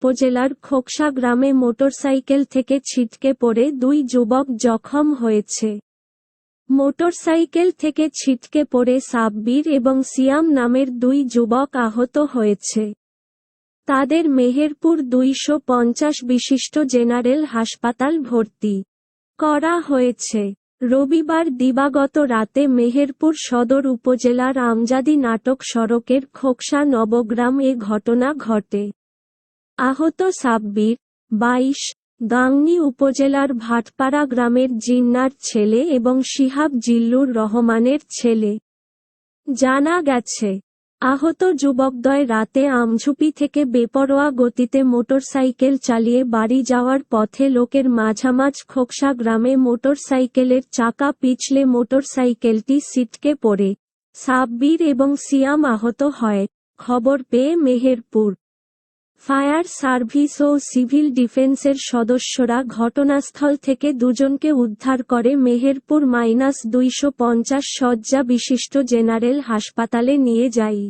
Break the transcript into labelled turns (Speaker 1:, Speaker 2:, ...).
Speaker 1: উপজেলার খোকসা গ্রামে মোটরসাইকেল থেকে ছিটকে পড়ে 2 যুবক জখম হয়েছে। মোটরসাইকেল থেকে ছিটকে পড়ে সাব্বির এবং সিয়াম নামের 2 যুবক আহত হয়েছে। তাদের মেহেরপুর 250 বিশিষ্ট জেনারেল হাসপাতাল ভর্তি করা হয়েছে। রবিবার দিবাগত রাতে মেহেরপুর সদর উপজেলার আমজাদি নাটক সড়কের খোকসা নবগ্রাম এ ঘটনা ঘটে। আহত সাব্বির, 22, গাংনী উপজেলার ভাটপাড়া গ্রামের জিন্নার ছেলে এবং শিহাব জিল্লুর রহমানের ছেলে। জানা গেছে, আহত যুবকদ্বয় রাতে আমঝুপি থেকে বেপরোয়া গতিতে মোটরসাইকেল চালিয়ে বাড়ি যাওয়ার পথে লোকের মাঝামাঝ খোকসা গ্রামে মোটরসাইকেলের চাকা পিছলে মোটরসাইকেলটি ছিটকে পড়ে সাব্বির এবং সিয়াম আহত হয়। খবর পেয়ে মেহেরপুর ফায়ার সার্ভিস ও সিভিল ডিফেন্সের সদস্যরা ঘটনাস্থল থেকে 2 জনকে উদ্ধার করে মেহেরপুর -250 শয্যা বিশিষ্ট জেনারেল হাসপাতালে নিয়ে যায়।